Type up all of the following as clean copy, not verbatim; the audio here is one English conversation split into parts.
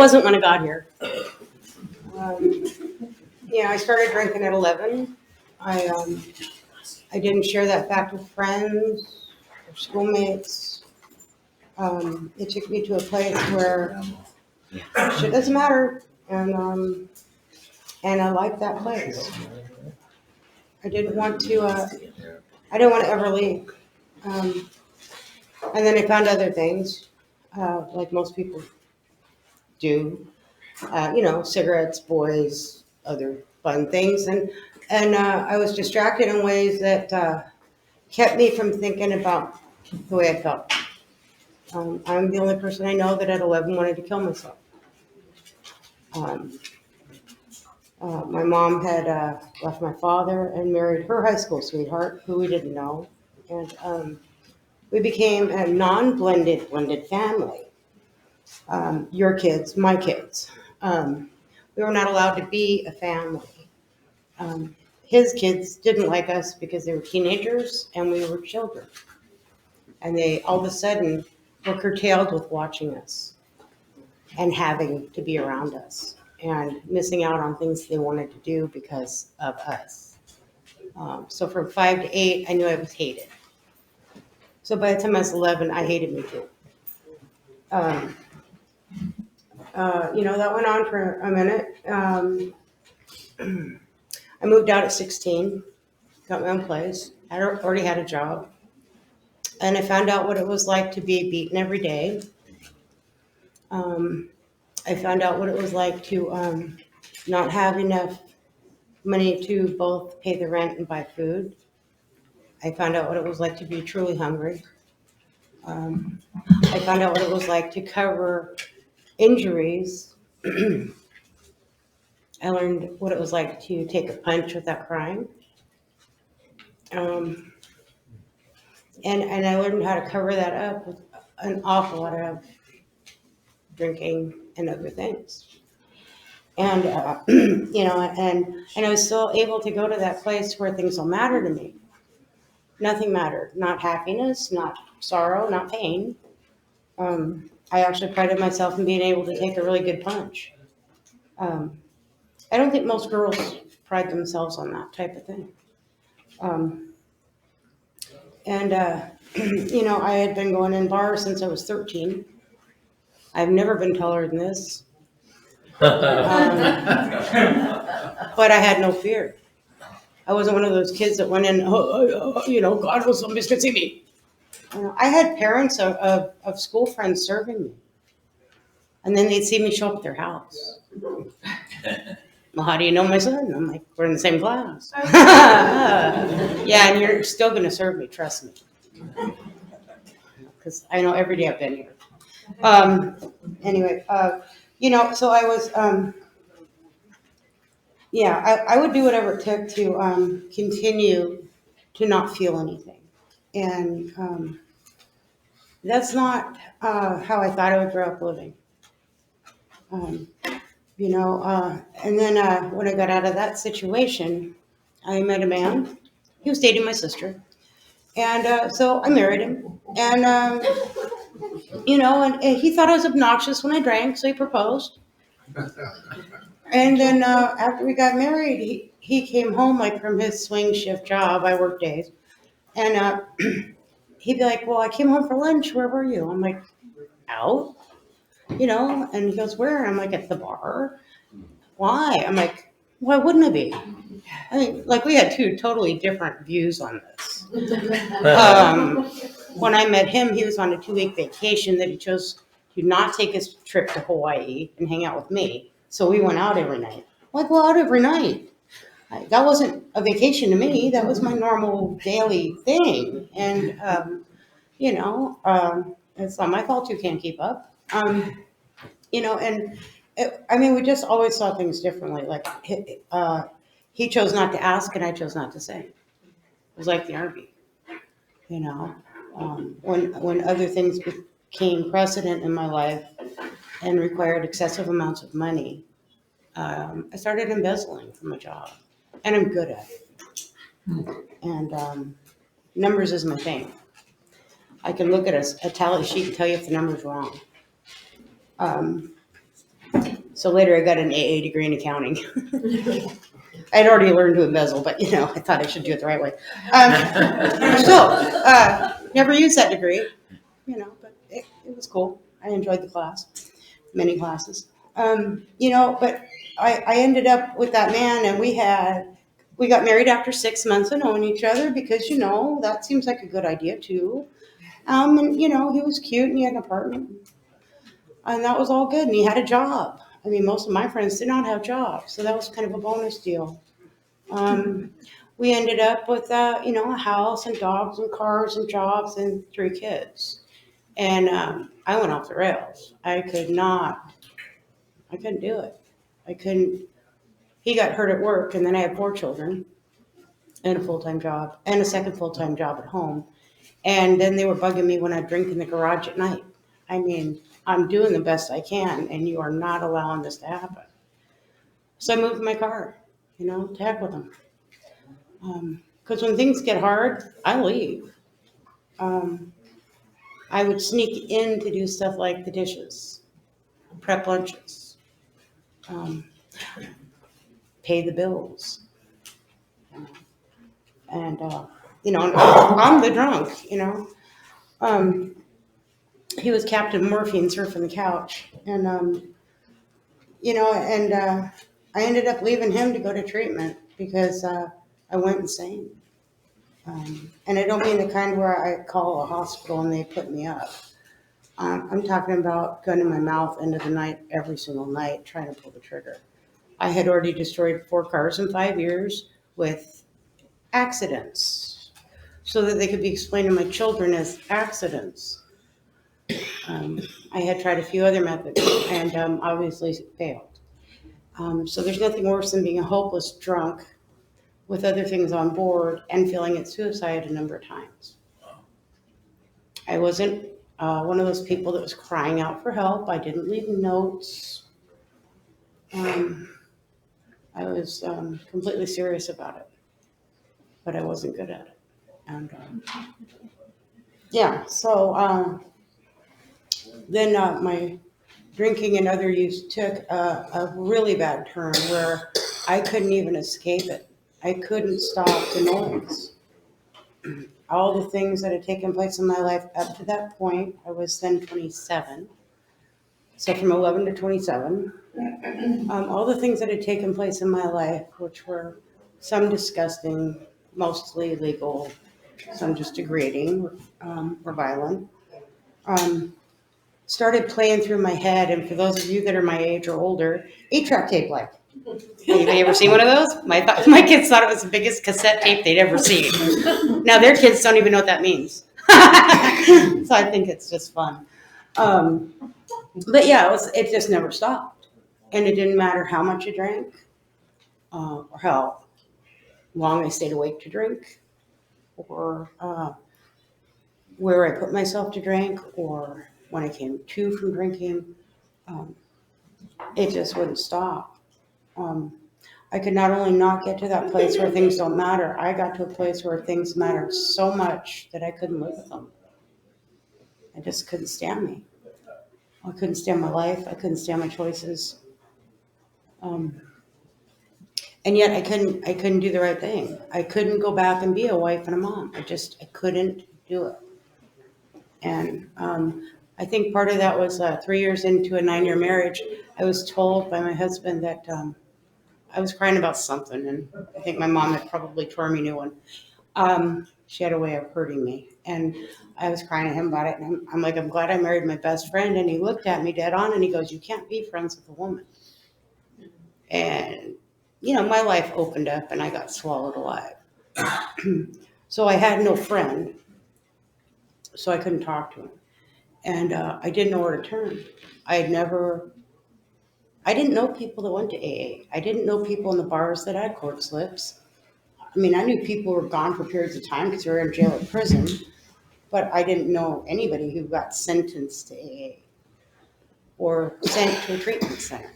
wasn't when I got here. I started drinking at 11. I didn't share that fact with friends or schoolmates. It took me to a place where shit doesn't matter, and I liked that place. I didn't want to. I didn't want to ever leave. And then I found other things, like most people do. Cigarettes, boys, other fun things, and I was distracted in ways that kept me from thinking about the way I felt. I'm the only person I know that at 11 wanted to kill myself. Um, my mom had left my father and married her high school sweetheart, who we didn't know, and we became a blended family. Your kids, my kids. We were not allowed to be a family. His kids didn't like us because they were teenagers and we were children. And they all of a sudden were curtailed with watching us and having to be around us and missing out on things they wanted to do because of us. So from 5 to 8, I knew I was hated. So by the time I was 11, I hated me too. That went on for a minute. I moved out at 16, got my own place. I already had a job. And I found out what it was like to be beaten every day. I found out what it was like to not have enough money to both pay the rent and buy food. I found out what it was like to be truly hungry. I found out what it was like to cover injuries. I learned what it was like to take a punch without crying. And I learned how to cover that up with an awful lot of drinking and other things. And, and I was still able to go to that place where things will matter to me. Nothing mattered. Not happiness, not sorrow, not pain. I actually prided myself in being able to take a really good punch. I don't think most girls pride themselves on that type of thing. I had been going in bars since I was 13. I've never been taller than this. But I had no fear. I wasn't one of those kids that went in, God knows somebody's going to see me. I had parents of school friends serving me. And then they'd see me show up at their house. Well, how do you know my son? I'm like, we're in the same class. Yeah, and you're still going to serve me, trust me. Because I know every day I've been here. So I was, I would do whatever it took to continue to not feel anything. And that's not how I thought I would grow up living. And then when I got out of that situation, I met a man. He was dating my sister. And so I married him. And, and he thought I was obnoxious when I drank, so he proposed. And then after we got married, he came home like from his swing shift job. I work days. And he'd be like, well, I came home for lunch. Where were you? I'm like, out. And he goes, where? I'm like, at the bar. Why? I'm like, why wouldn't it be? I mean, like, we had two totally different views on this. When I met him, he was on a 2-week vacation that he chose to not take his trip to Hawaii and hang out with me. So we went out every night. Why go out every night? That wasn't a vacation to me. That was my normal daily thing. And, it's not my fault you can't keep up. We just always saw things differently. Like, he chose not to ask and I chose not to say. It was like the Army, when other things became precedent in my life and required excessive amounts of money, I started embezzling from a job, and I'm good at it. And numbers is my thing. I can look at a tally sheet and tell you if the number's wrong. So later I got an AA degree in accounting. I'd already learned to embezzle, but I thought I should do it the right way. Never used that degree, but it was cool. I enjoyed the class, many classes. But I ended up with that man, and we got married after 6 months of knowing each other because, that seems like a good idea too. And, he was cute and he had an apartment. And that was all good. And he had a job. I mean, most of my friends did not have jobs. So that was kind of a bonus deal. We ended up with, a house and dogs and cars and jobs and 3 kids. And I went off the rails. I couldn't do it. I couldn't. He got hurt at work, and then I had 4 children and a full-time job and a second full-time job at home. And then they were bugging me when I drink in the garage at night. I mean, I'm doing the best I can, and you are not allowing this to happen. So I moved my car, to heck with them. Because when things get hard, I leave. I would sneak in to do stuff like the dishes, prep lunches, pay the bills. And, I'm the drunk, He was Captain Morphine surfing the couch. And, I ended up leaving him to go to treatment because I went insane. And I don't mean the kind where I call a hospital and they put me up. I'm talking about gun in my mouth end of the night, every single night, trying to pull the trigger. I had already destroyed 4 cars in 5 years with accidents so that they could be explained to my children as accidents. I had tried a few other methods and obviously failed. So there's nothing worse than being a hopeless drunk with other things on board and feeling it's suicide a number of times. I wasn't one of those people that was crying out for help. I didn't leave notes. I was completely serious about it, but I wasn't good at it. And so then my drinking and other use took a really bad turn where I couldn't even escape it. I couldn't stop the noise. All the things that had taken place in my life up to that point, I was then 27. So from 11 to 27, all the things that had taken place in my life, which were some disgusting, mostly illegal, some just degrading or violent, started playing through my head. And for those of you that are my age or older, 8-track tape like. Anybody ever seen one of those? My kids thought it was the biggest cassette tape they'd ever seen. Now their kids don't even know what that means. So I think it's just fun. But yeah, it just never stopped. And it didn't matter how much I drank or how long I stayed awake to drink or where I put myself to drink or when I came to from drinking. It just wouldn't stop. I could not only not get to that place where things don't matter, I got to a place where things mattered so much that I couldn't live with them. I just couldn't stand me. I couldn't stand my life. I couldn't stand my choices. And yet I couldn't do the right thing. I couldn't go back and be a wife and a mom. I couldn't do it. And I think part of that was 3 years into a 9-year marriage, I was told by my husband that I was crying about something, and I think my mom had probably torn me a new one. She had a way of hurting me, and I was crying to him about it, and I'm like, I'm glad I married my best friend, and he looked at me dead on, and he goes, you can't be friends with a woman. And, my life opened up, and I got swallowed alive. So I had no friend, so I couldn't talk to him, and I didn't know where to turn. I didn't know people that went to AA. I didn't know people in the bars that had court slips. I mean, I knew people were gone for periods of time because they were in jail or prison, but I didn't know anybody who got sentenced to AA or sent to a treatment center,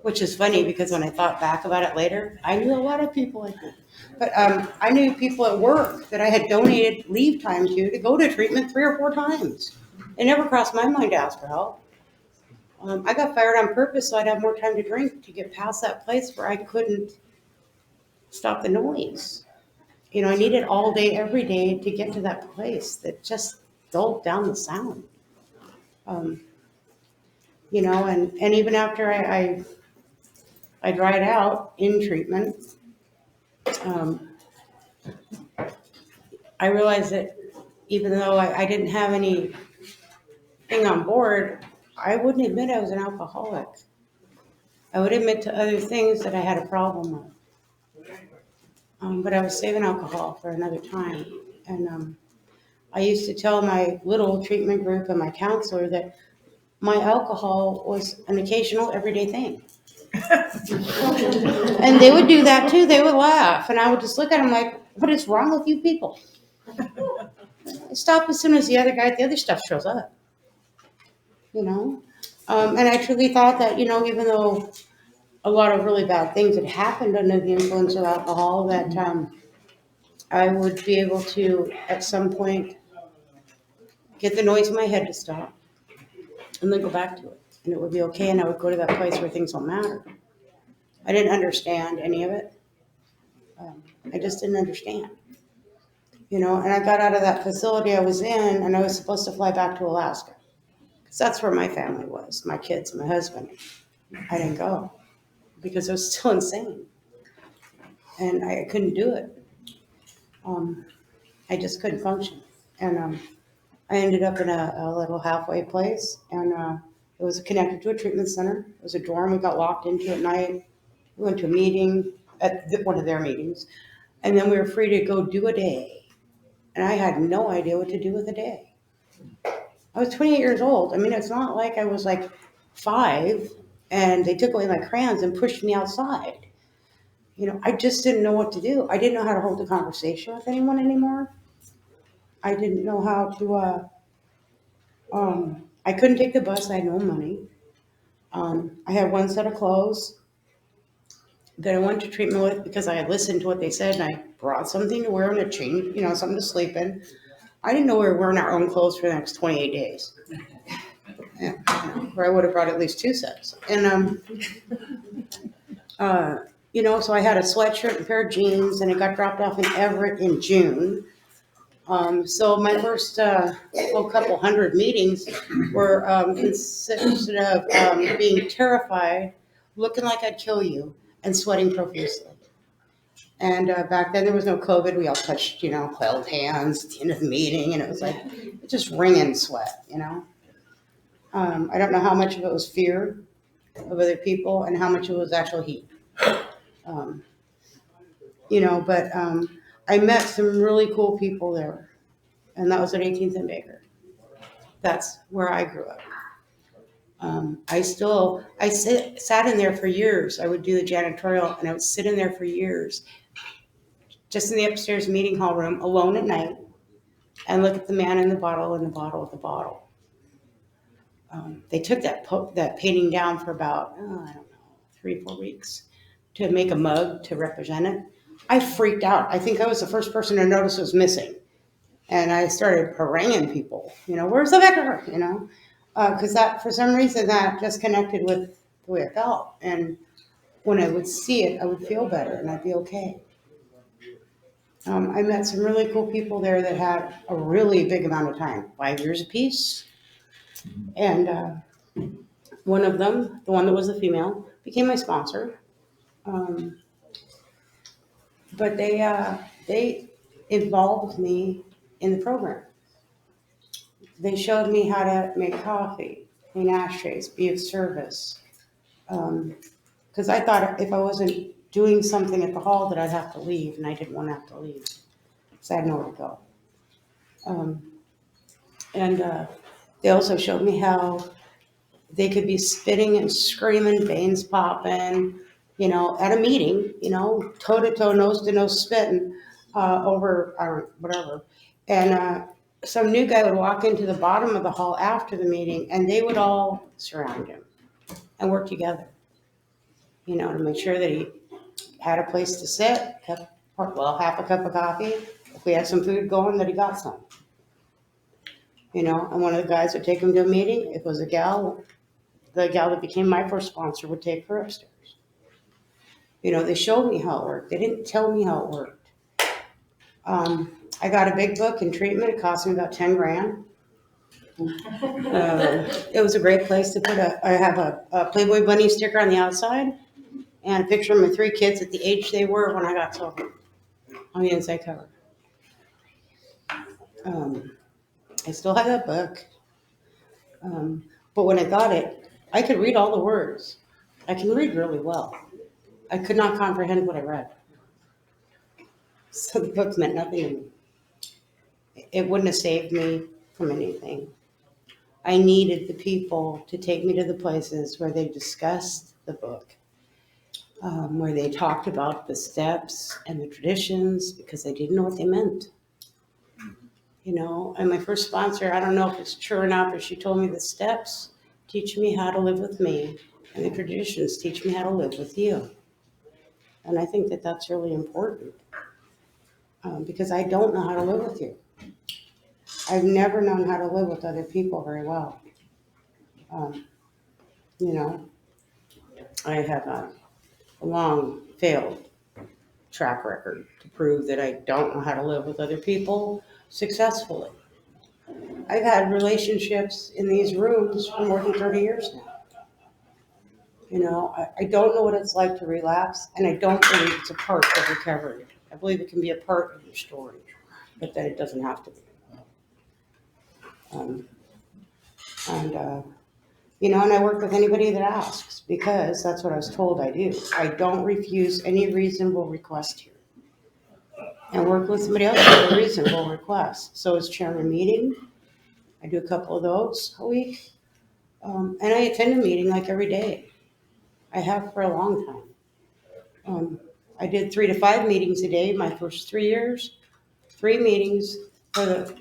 which is funny because when I thought back about it later, I knew a lot of people like that. But I knew people at work that I had donated leave time to go to treatment 3 or 4 times. It never crossed my mind to ask for help. I got fired on purpose so I'd have more time to drink to get past that place where I couldn't stop the noise. I needed all day, every day to get to that place that just dulled down the sound. Um, and even after I dried out in treatment, um, I realized that even though I didn't have anything on board, I wouldn't admit I was an alcoholic. I would admit to other things that I had a problem with. But I was saving alcohol for another time. And I used to tell my little treatment group and my counselor that my alcohol was an occasional everyday thing. And they would do that too. They would laugh. And I would just look at them like, what is wrong with you people? I stop as soon as the other stuff shows up. And I truly thought that, even though a lot of really bad things had happened under the influence of alcohol, that I would be able to, at some point, get the noise in my head to stop and then go back to it. And it would be okay, and I would go to that place where things don't matter. I didn't understand any of it. I just didn't understand. And I got out of that facility I was in, and I was supposed to fly back to Alaska. Because that's where my family was, my kids, my husband. I didn't go because I was still insane. And I couldn't do it. I just couldn't function. And I ended up in a little halfway place, and it was connected to a treatment center. It was a dorm we got locked into at night. We went to a meeting at one of their meetings, and then we were free to go do a day. And I had no idea what to do with a day. I was 28 years old. I mean, it's not like I was like 5 and they took away my crayons and pushed me outside. I just didn't know what to do. I didn't know how to hold a conversation with anyone anymore. I didn't know how to, I couldn't take the bus. I had no money. I had one set of clothes that I went to treatment with because I had listened to what they said, and I brought something to wear and a change, something to sleep in. I didn't know we were wearing our own clothes for the next 28 days. Yeah, or I would have brought at least 2 sets. And, so I had a sweatshirt and a pair of jeans, and it got dropped off in Everett in June. So my first couple hundred meetings were consisted of being terrified, looking like I'd kill you, and sweating profusely. And back then there was no COVID. We all touched, held hands at the end of the meeting, and it was like just wringing sweat. I don't know how much of it was fear of other people and how much of it was actual heat. But I met some really cool people there, and that was at 18th and Baker. That's where I grew up. I sat in there for years. I would do the janitorial, and I would sit in there for years, just in the upstairs meeting hall room, alone at night, and look at the man in the bottle and the bottle of the bottle. They took that painting down for about, I don't know, 3-4 weeks to make a mug to represent it. I freaked out. I think I was the first person to notice it was missing. And I started haranguing people, where's the vicar, because that, for some reason, that just connected with the way I felt. And when I would see it, I would feel better and I'd be okay. I met some really cool people there that had a really big amount of time, 5 years apiece. And one of them, the one that was the female, became my sponsor. But they involved me in the program. They showed me how to make coffee, clean ashtrays, be of service. Because I thought if I wasn't doing something at the hall that I'd have to leave, and I didn't want to have to leave. Because I had nowhere to go. And they also showed me how they could be spitting and screaming, veins popping, at a meeting, toe to toe, nose to nose spitting over whatever. And some new guy would walk into the bottom of the hall after the meeting, and they would all surround him and work together, to make sure that he had a place to sit, half a cup of coffee. If we had some food going, that he got some. And one of the guys would take him to a meeting. If it was a gal, the gal that became my first sponsor would take her upstairs. They showed me how it worked. They didn't tell me how it worked. I got a big book in treatment. It cost me about 10 grand. It was a great place to put I have a Playboy bunny sticker on the outside and a picture of my 3 kids at the age they were when I got sober on the inside cover. I still have that book. But when I got it, I could read all the words. I can read really well. I could not comprehend what I read. So the book meant nothing to me. It wouldn't have saved me from anything. I needed the people to take me to the places where they discussed the book, where they talked about the steps and the traditions, because I didn't know what they meant. And my first sponsor, I don't know if it's true or not, but she told me the steps teach me how to live with me, and the traditions teach me how to live with you. And I think that that's really important, because I don't know how to live with you. I've never known how to live with other people very well. I have a long failed track record to prove that I don't know how to live with other people successfully. I've had relationships in these rooms for more than 30 years now. I don't know what it's like to relapse, and I don't believe it's a part of recovery. I believe it can be a part of your story, but that it doesn't have to be. And I work with anybody that asks, because that's what I was told I do. I don't refuse any reasonable request here. And work with somebody else with a reasonable request. So is chairing a meeting. I do a couple of those a week. And I attend a meeting like every day. I have for a long time. I did 3 to 5 meetings a day my first 3 years, 3 meetings a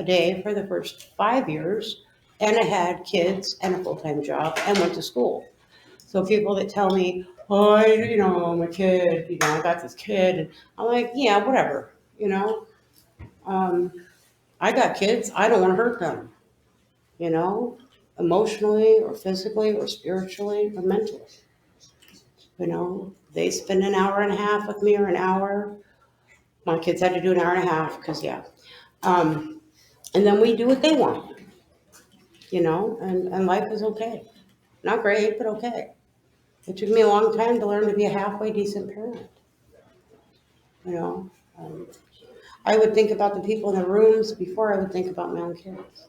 day for the first 5 years, and I had kids and a full-time job and went to school. So people that tell me, oh, I'm a kid, I got this kid, and I'm like, yeah, whatever, I got kids, I don't want to hurt them, emotionally or physically or spiritually or mentally. They spend an hour and a half with me or an hour. My kids had to do an hour and a half because, and then we do what they want, and life is okay. Not great, but okay. It took me a long time to learn to be a halfway decent parent. I would think about the people in the rooms before I would think about my own kids.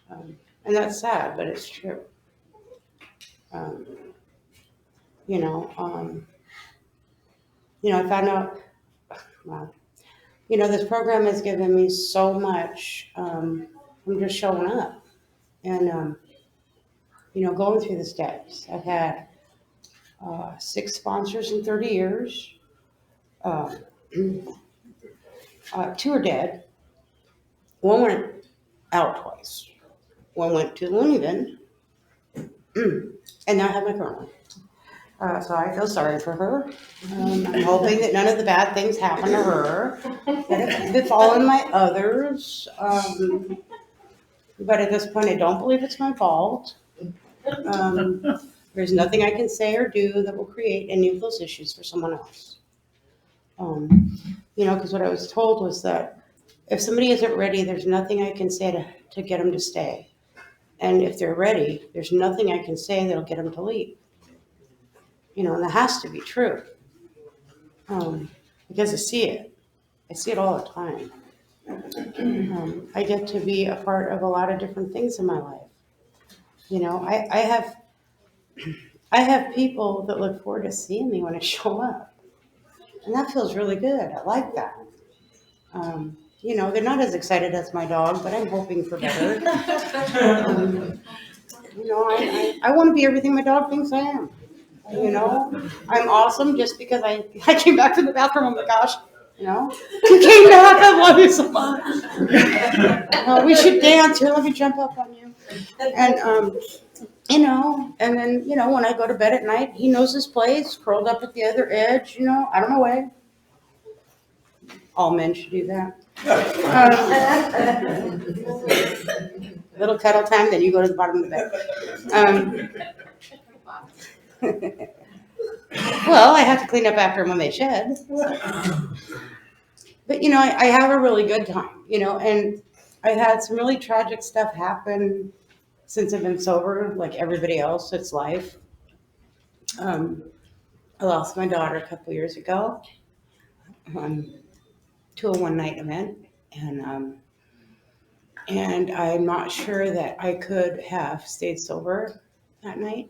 And that's sad, but it's true. I found out, well, this program has given me so much from just showing up and, going through the steps. I've had 6 sponsors in 30 years. 2 are dead. 1 went out twice. 1 went to Looney Bin. And now I have my current one. So I feel sorry for her. I'm hoping that none of the bad things happen to her, that it befall on my others. But at this point, I don't believe it's my fault. There's nothing I can say or do that will create any of those issues for someone else. Because what I was told was that if somebody isn't ready, there's nothing I can say to get them to stay. And if they're ready, there's nothing I can say that'll get them to leave. And that has to be true. Because I see it. I see it all the time. I get to be a part of a lot of different things in my life. I have people that look forward to seeing me when I show up. And that feels really good. I like that. They're not as excited as my dog, but I'm hoping for better. I want to be everything my dog thinks I am. I'm awesome just because I came back from the bathroom. Oh my gosh, you came back. I love you so much. We should dance. Here, let me jump up on you. And and then when I go to bed at night, he knows his place, curled up at the other edge. Out of my way. All men should do that. little cuddle time, then you go to the bottom of the bed. Well, I have to clean up after them when they shed. But, I have a really good time, and I had some really tragic stuff happen since I've been sober, like everybody else. It's life. I lost my daughter a couple years ago to a one-night event, and I'm not sure that I could have stayed sober that night.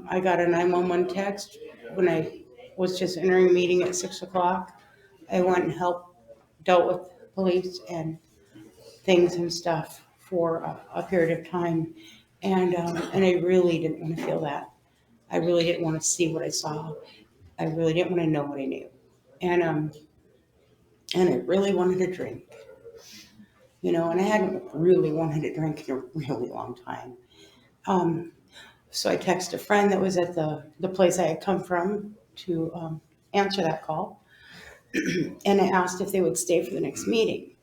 I got a 911 text when I was just entering a meeting at 6 o'clock. I went and dealt with police and things and stuff for a period of time, and I really didn't want to feel that. I really didn't want to see what I saw. I really didn't want to know what I knew, and I really wanted to drink, and I hadn't really wanted to drink in a really long time. So I texted a friend that was at the place I had come from to answer that call, and I asked if they would stay for the next meeting.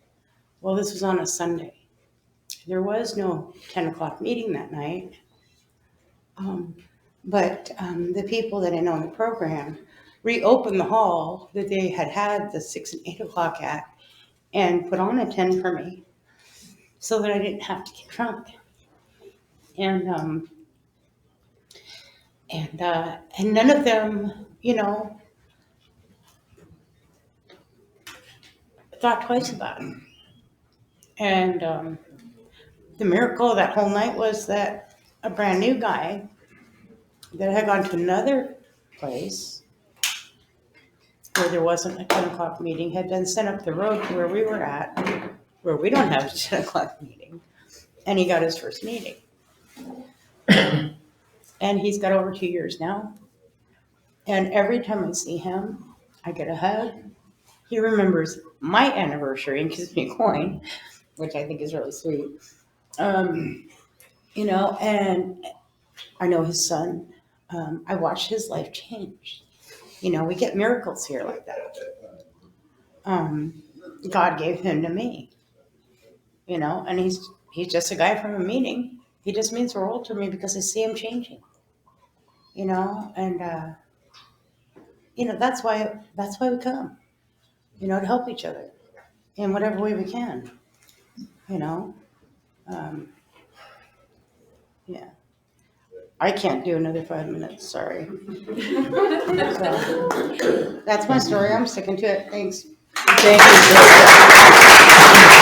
Well, this was on a Sunday. There was no 10 o'clock meeting that night, but the people that I know in the program reopened the hall that they had the 6 and 8 o'clock at and put on a 10 for me so that I didn't have to get drunk. And none of them, thought twice about it. And the miracle of that whole night was that a brand new guy that had gone to another place where there wasn't a 10 o'clock meeting had been sent up the road to where we were at, where we don't have a 10 o'clock meeting, and he got his first meeting. And he's got over 2 years now. And every time I see him, I get a hug. He remembers my anniversary and gives me a coin, which I think is really sweet. And I know his son. I watched his life change. We get miracles here like that. God gave him to me, and he's just a guy from a meeting. He just means the world to me because I see him changing, and that's why we come, to help each other in whatever way we can, yeah. I can't do another 5 minutes, sorry. So, that's my story. I'm sticking to it. Thanks. Thank you.